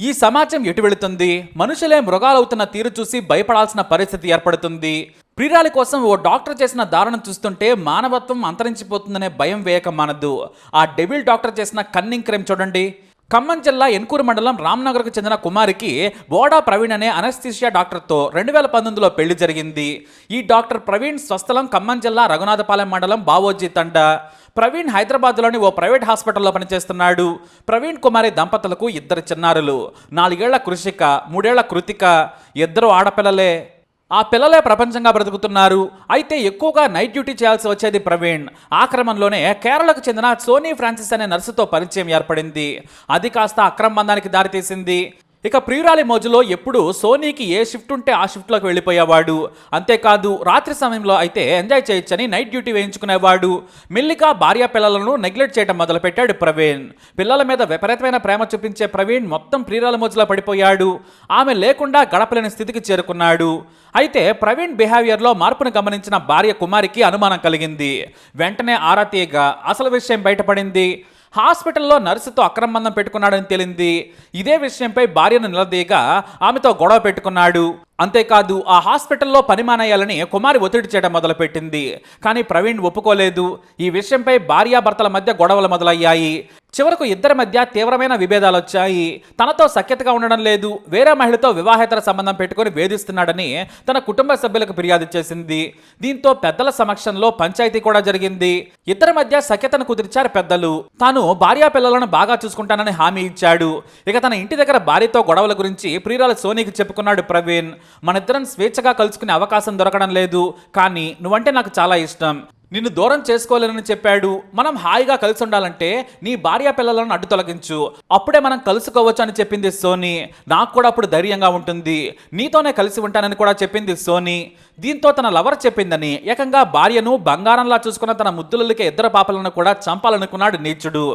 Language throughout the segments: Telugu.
ఈ సమాజం ఎటు వెళుతుంది? మనుషులే మృగాలవుతున్న తీరు చూసి భయపడాల్సిన పరిస్థితి ఏర్పడుతుంది. ప్రియురాలి కోసం ఓ డాక్టర్ చేసిన దారుణం చూస్తుంటే మానవత్వం అంతరించిపోతుందనే భయం వేయక మానదు. ఆ డెవిల్ డాక్టర్ చేసిన కన్నింగ్ క్రైమ్ చూడండి. ఖమ్మం జిల్లా ఎన్కూరు మండలం రామ్నగర్కు చెందిన కుమారికి బోడా ప్రవీణ్ అనే అనస్థీషియా డాక్టర్తో 2019లో పెళ్లి జరిగింది. ఈ డాక్టర్ ప్రవీణ్ స్వస్థలం ఖమ్మం జిల్లా రఘునాథపాలెం మండలం బావోజీ తండ. ప్రవీణ్ హైదరాబాద్లోని ఓ ప్రైవేట్ హాస్పిటల్లో పనిచేస్తున్నాడు. ప్రవీణ్ కుమారి దంపతులకు 2 చిన్నారులు. 4 ఏళ్ల కృషిక, 3 ఏళ్ల కృతిక. 2 ఆడపిల్లలే. ఆ పిల్లలే ప్రపంచంగా బ్రతుకుతున్నారు. అయితే ఎక్కువగా నైట్ డ్యూటీ చేయాల్సి వచ్చేది ప్రవీణ్. ఆ క్రమంలోనే కేరళకు చెందిన సోనీ ఫ్రాన్సిస్ అనే నర్సుతో పరిచయం ఏర్పడింది. అది కాస్త అక్రమ బంధానికి దారితీసింది. ఇక ప్రియురాలి మోజులో ఎప్పుడు సోనీకి ఏ షిఫ్ట్ ఉంటే ఆ షిఫ్ట్లోకి వెళ్ళిపోయేవాడు. అంతేకాదు రాత్రి సమయంలో అయితే ఎంజాయ్ చేయొచ్చని నైట్ డ్యూటీ వేయించుకునేవాడు. మెల్లిగా భార్య పిల్లలను నెగ్లెక్ట్ చేయడం మొదలుపెట్టాడు ప్రవీణ్. పిల్లల మీద విపరీతమైన ప్రేమ చూపించే ప్రవీణ్ మొత్తం ప్రియురాలి మోజులో పడిపోయాడు. ఆమె లేకుండా గడపలేని స్థితికి చేరుకున్నాడు. అయితే ప్రవీణ్ బిహేవియర్లో మార్పును గమనించిన భార్య కుమారికి అనుమానం కలిగింది. వెంటనే ఆరా తీయగా అసలు విషయం బయటపడింది. హాస్పిటల్లో నర్సుతో అక్రమ బంధం పెట్టుకున్నాడని తేలింది. ఇదే విషయంపై భార్యను నిలదీయగా ఆమెతో గొడవ పెట్టుకున్నాడు. అంతేకాదు ఆ హాస్పిటల్లో పని మానేయాలని కుమారి ఒత్తిడి చేయడం మొదలుపెట్టింది. కానీ ప్రవీణ్ ఒప్పుకోలేదు. ఈ విషయంపై భార్యాభర్తల మధ్య గొడవలు మొదలయ్యాయి. చివరకు ఇద్దరి మధ్య తీవ్రమైన విభేదాలు వచ్చాయి. తనతో సఖ్యతగా ఉండడం లేదు, వేరే మహిళతో వివాహేతర సంబంధం పెట్టుకుని వేధిస్తున్నాడని తన కుటుంబ సభ్యులకు ఫిర్యాదు చేసింది. దీంతో పెద్దల సమక్షంలో పంచాయతీ కూడా జరిగింది. ఇద్దరి మధ్య సఖ్యతను కుదిర్చారు పెద్దలు. తాను భార్యా పిల్లలను బాగా చూసుకుంటానని హామీ ఇచ్చాడు. ఇక తన ఇంటి దగ్గర భార్యతో గొడవల గురించి ప్రియురాలు సోనీకి చెప్పుకున్నాడు ప్రవీణ్. మనిద్దరం స్వేచ్ఛగా కలుసుకునే అవకాశం దొరకడం లేదు, కానీ నువ్వంటే నాకు చాలా ఇష్టం, నిన్ను దూరం చేసుకోలేనని చెప్పాడు. మనం హాయిగా కలిసి ఉండాలంటే నీ భార్య పిల్లలను అడ్డు తొలగించు, అప్పుడే మనం కలుసుకోవచ్చు అని చెప్పింది సోనీ. నాకు కూడా అప్పుడు ధైర్యంగా ఉంటుంది, నీతోనే కలిసి ఉంటానని కూడా చెప్పింది సోనీ. దీంతో తన లవర్ చెప్పిందని ఏకంగా భార్యను బంగారంలా చూసుకున్న తన ముద్దులకి 2 పాపలను కూడా చంపాలనుకున్నాడు నీచుడు.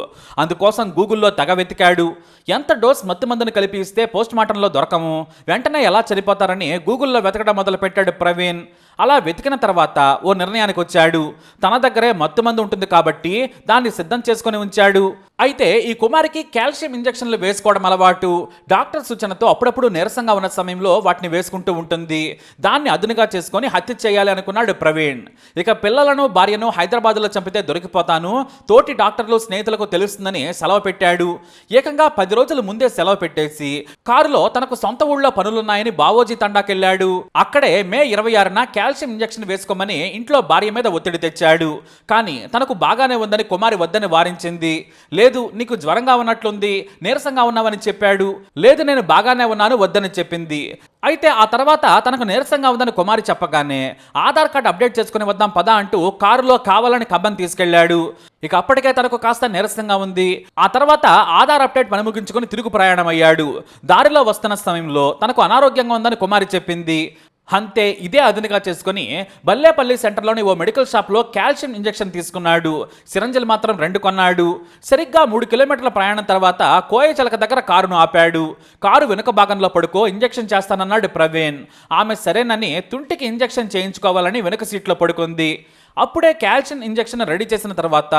అందుకోసం గూగుల్లో తెగ వెతికాడు. ఎంత డోస్ మత్తుమందుని కలిపి ఇస్తే పోస్ట్ మార్టంలో దొరకము, వెంటనే ఎలా చనిపోతారని గూగుల్లో వెతకడం మొదలుపెట్టాడు ప్రవీణ్. అలా వెతికిన తర్వాత ఓ నిర్ణయానికి వచ్చాడు. తన దగ్గరే మత్తుమందు ఉంటుంది కాబట్టి దాన్ని సిద్ధం చేసుకుని ఉంచాడు. అయితే ఈ కుమారికి కాల్షియం ఇంజెక్షన్లు వేసుకోవడం అలవాటు. డాక్టర్ సూచనతో అప్పుడప్పుడు నీరసంగా ఉన్న సమయంలో వాటిని వేసుకుంటూ ఉంటుంది. దాన్ని అదునుగా చేసుకొని హత్య చేయాలి అనుకున్నాడు ప్రవీణ్. ఇక పిల్లలను భార్యను హైదరాబాద్లో చంపితే దొరికిపోతాను, తోటి డాక్టర్లు స్నేహితులకు తెలుస్తుందని సెలవు పెట్టాడు. ఏకంగా 10 రోజుల ముందే సెలవు పెట్టేసి కారులో తనకు సొంత ఊళ్ళో పనులున్నాయని బావోజీ తండాకెళ్లాడు. అక్కడే మే 26న కాల్షియం ఇంజెక్షన్ వేసుకోమని ఇంట్లో భార్య మీద ఒత్తిడి తెచ్చాడు. కానీ తనకు బాగానే ఉందని కుమారి వద్దని వారించింది. లేదు, నీకు జ్వరంగా ఉన్నట్లుంది, నీరసంగా ఉన్నావని చెప్పాడు. లేదు, నేను బాగానే ఉన్నాను వద్దని చెప్పింది. అయితే ఆ తర్వాత తనకు నీరసంగా ఉందని కుమారి చెప్పగానే ఆధార్ కార్డు అప్డేట్ చేసుకుని వద్దాం పదా అంటూ కారులో కావాలని కబ్బం తీసుకెళ్లాడు. ఇక అప్పటికే తనకు కాస్త నీరసంగా ఉంది. ఆ తర్వాత ఆధార్ అప్డేట్ పని ముగించుకొని తిరుగు ప్రయాణం అయ్యాడు. దారిలో వస్తున్న సమయంలో తనకు అనారోగ్యంగా ఉందని కుమారి చెప్పింది. అంతే, ఇదే అదునుగా చేసుకుని బల్లేపల్లి సెంటర్లోని ఓ మెడికల్ షాప్లో కాల్షియం ఇంజెక్షన్ తీసుకున్నాడు. సిరంజిలు మాత్రం 2 కొన్నాడు. సరిగ్గా 3 కిలోమీటర్ల ప్రయాణం తర్వాత కోయచలక దగ్గర కారును ఆపాడు. కారు వెనుక భాగంలో పడుకో ఇంజెక్షన్ చేస్తానన్నాడు ప్రవీణ్. ఆమె సరేనని తుంటికి ఇంజెక్షన్ చేయించుకోవాలని వెనుక సీట్లో పడుకుంది. అప్పుడే కాల్షియం ఇంజెక్షన్ రెడీ చేసిన తర్వాత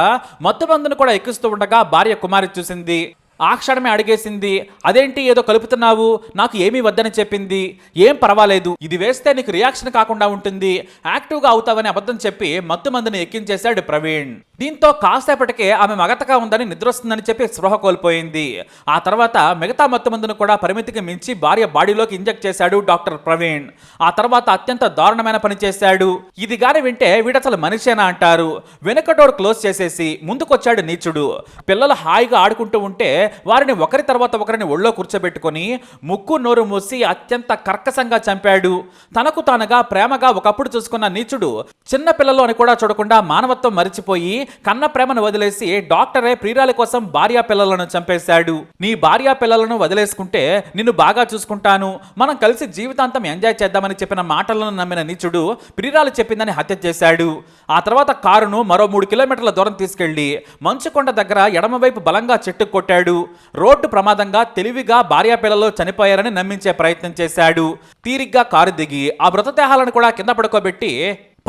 మత్తుమందును కూడా ఎక్కిస్తూ ఉండగా భార్య కుమారి చూసింది. ఆ క్షణమే అడిగేసింది, అదేంటి ఏదో కలుపుతున్నావు, నాకు ఏమీ వద్దని చెప్పింది. ఏం పర్వాలేదు, ఇది వేస్తే నీకు రియాక్షన్ కాకుండా ఉంటుంది, యాక్టివ్గా అవుతావని అబద్ధం చెప్పి మత్తుమందుని ఎక్కించేశాడు ప్రవీణ్. దీంతో కాసేపటికే ఆమె మగతగా ఉందని నిద్రొస్తుందని చెప్పి స్పృహ కోల్పోయింది. ఆ తర్వాత మిగతా మత్తుమందును కూడా పరిమితికి మించి భార్య బాడీలోకి ఇంజెక్ట్ చేశాడు డాక్టర్ ప్రవీణ్. ఆ తర్వాత అత్యంత దారుణమైన పని చేశాడు. ఇది గాని వింటే వీడసలు మనిషేనా అంటారు. వెనుక డోర్ క్లోజ్ చేసేసి ముందుకొచ్చాడు నీచుడు. పిల్లలు హాయిగా ఆడుకుంటూ ఉంటే వారిని ఒకరి తర్వాత ఒకరిని ఒళ్ళో కూర్చోబెట్టుకొని ముక్కు నోరు మూసి అత్యంత కర్కశంగా చంపాడు. తనకు తానుగా ప్రేమగా ఒకప్పుడు చూసుకున్న నీచుడు చిన్న పిల్లలు అని కూడా చూడకుండా మానవత్వం మరిచిపోయి కన్న ప్రేమను వదిలేసి డాక్టరే ప్రియురాలి కోసం భార్యా పిల్లలను చంపేశాడు. నీ భార్యా పిల్లలను వదిలేసుకుంటే నిన్ను బాగా చూసుకుంటాను, మనం కలిసి జీవితాంతం ఎంజాయ్ చేద్దామని చెప్పిన మాటలను నమ్మిన నీచుడు ప్రియురాలు చెప్పిందని హత్య చేశాడు. ఆ తర్వాత కారును మరో 3 కిలోమీటర్ల దూరం తీసుకెళ్లి మంచుకొండ దగ్గర ఎడమవైపు బలంగా చెట్టు కొట్టాడు. రోడ్డు ప్రమాదంగా తెలివిగా భార్యా పిల్లలు చనిపోయారని నమ్మించే ప్రయత్నం చేశాడు. తీరిగ్గా కారు దిగి ఆ మృతదేహాలను కూడా కింద పడుకోబెట్టి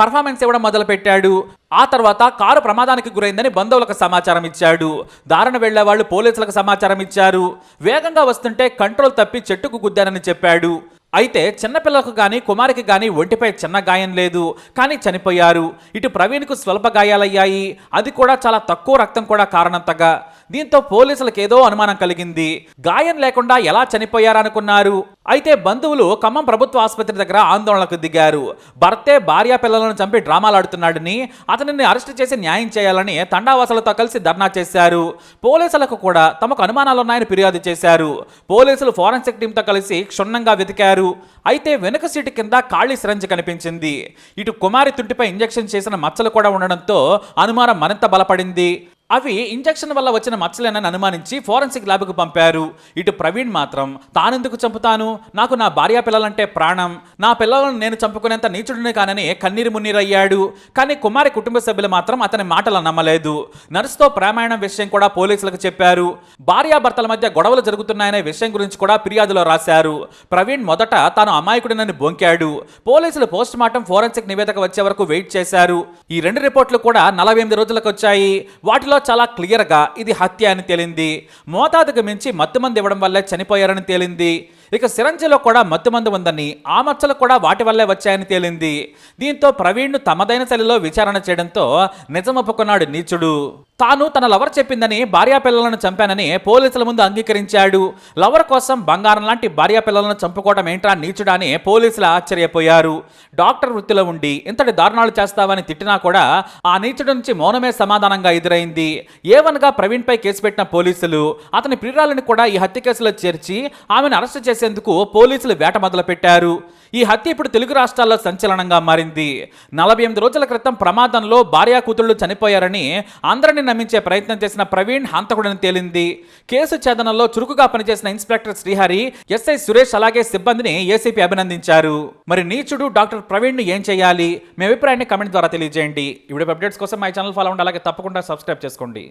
పర్ఫార్మెన్స్ ఇవ్వడం మొదలుపెట్టాడు. ఆ తర్వాత కారు ప్రమాదానికి గురైందని బంధువులకు సమాచారం ఇచ్చాడు. దారిన వెళ్లే వాళ్ళు పోలీసులకు సమాచారం ఇచ్చారు. వేగంగా వస్తుంటే కంట్రోల్ తప్పి చెట్టుకు గుద్దానని చెప్పాడు. అయితే చిన్నపిల్లకు గాని కుమారికి గాని ఒంటిపై చిన్న గాయం లేదు, కానీ చనిపోయారు. ఇటు ప్రవీణ్కు స్వల్ప గాయాలయ్యాయి, అది కూడా చాలా తక్కువ రక్తం కూడా కారణంతగా. దీంతో పోలీసులకు ఏదో అనుమానం కలిగింది. గాయం లేకుండా ఎలా చనిపోయారనుకున్నారు. అయితే బంధువులు ఖమ్మం ప్రభుత్వ ఆసుపత్రి దగ్గర ఆందోళనకు దిగారు. భర్తే భార్యా పిల్లలను చంపి డ్రామాలాడుతున్నాడని, అతనిని అరెస్టు చేసి న్యాయం చేయాలని తండావాసులతో కలిసి ధర్నా చేశారు. పోలీసులకు కూడా తమకు అనుమానాలున్నాయని ఫిర్యాదు చేశారు. పోలీసులు ఫోరెన్సిక్ టీంతో కలిసి క్షుణ్ణంగా వెతికారు. అయితే వెనుక సీటు కింద ఖాళీ సిరంజి కనిపించింది. ఇటు కుమారి తుంటిపై ఇంజెక్షన్ చేసిన మచ్చలు కూడా ఉండడంతో అనుమానం మరింత బలపడింది. అవి ఇంజెక్షన్ వల్ల వచ్చిన మచ్చలేనని అనుమానించి ఫోరెన్సిక్ ల్యాబ్కు పంపారు. ఇటు ప్రవీణ్ మాత్రం తానెందుకు చంపుతాను, నాకు నా భార్యా పిల్లలంటే ప్రాణం, నా పిల్లలను నేను చంపుకునేంత నీచుడిని కానని కన్నీరు మున్నీరయ్యాడు. కానీ కుమారి కుటుంబ సభ్యులు మాత్రం అతని మాటలు నమ్మలేదు. నర్సుతో ప్రేమాయణం విషయం కూడా పోలీసులకు చెప్పారు. భార్యాభర్తల మధ్య గొడవలు జరుగుతున్నాయనే విషయం గురించి కూడా ఫిర్యాదులో రాశారు. ప్రవీణ్ మొదట తాను అమాయకుడినని బొంకాడు. పోలీసులు పోస్ట్ మార్టం ఫోరెన్సిక్ నివేదిక వచ్చే వరకు వెయిట్ చేశారు. ఈ 2 రిపోర్ట్లు కూడా 48 రోజులకు వచ్చాయి. వాటిలో చాలా క్లియర్గా ఇది హత్య అని తేలింది. మోతాదుకు మించి మత్తుమందు ఇవ్వడం వల్లే చనిపోయారని తేలింది. ఇక సిరంజిలో కూడా మత్తుమందు ఉందని, ఆ మచ్చలు కూడా వాటి వల్లే వచ్చాయని తేలింది. దీంతో ప్రవీణ్ను తమదైన శైలిలో విచారణ చేయడంతో నిజం ఒప్పుకున్నాడు నీచుడు. తాను తన లవర్ చెప్పిందని భార్యా పిల్లలను చంపానని పోలీసుల ముందు అంగీకరించాడు. లవర్ కోసం బంగారం లాంటి భార్యా పిల్లలను చంపుకోవడం ఏంట్రా నీచుడా అని పోలీసులు ఆశ్చర్యపోయారు. డాక్టర్ వృత్తిలో ఉండి ఇంతటి దారుణాలు చేస్తావని తిట్టినా కూడా ఆ నీచుడి నుంచి మౌనమే సమాధానంగా ఎదురైంది. ఏవన్గా ప్రవీణ్పై కేసు పెట్టిన పోలీసులు అతని ప్రియురాలిని కూడా ఈ హత్య కేసులో చేర్చి ఆమెను అరెస్టు చేసేందుకు పోలీసులు వేట మొదలుపెట్టారు. ఈ హత్య ఇప్పుడు తెలుగు రాష్ట్రాల్లో సంచలనంగా మారింది. 48 రోజుల క్రితం ప్రమాదంలో భార్యా కూతుళ్లు చనిపోయారని అందరినీ నమ్మించే ప్రయత్నం చేసిన ప్రవీణ్ హంతకుడని తేలింది. కేసు ఛేదనలో చురుకుగా పనిచేసిన ఇన్స్పెక్టర్ శ్రీహరి, ఎస్ఐ సురేష్ అలాగే సిబ్బందిని ఏసీపీ అభినందించారు. మరి నీచుడు డాక్టర్ ప్రవీణ్ ఏం చేయాలి? మీ అభిప్రాయాన్ని కమెంట్ ద్వారా తెలియజేయండి. ఈ వీడియో అప్డేట్స్ కోసం మై ఛానల్ ఫాలో అవ్వండి, అలాగే తప్పకుండా సబ్స్క్రైబ్ చేసుకోండి.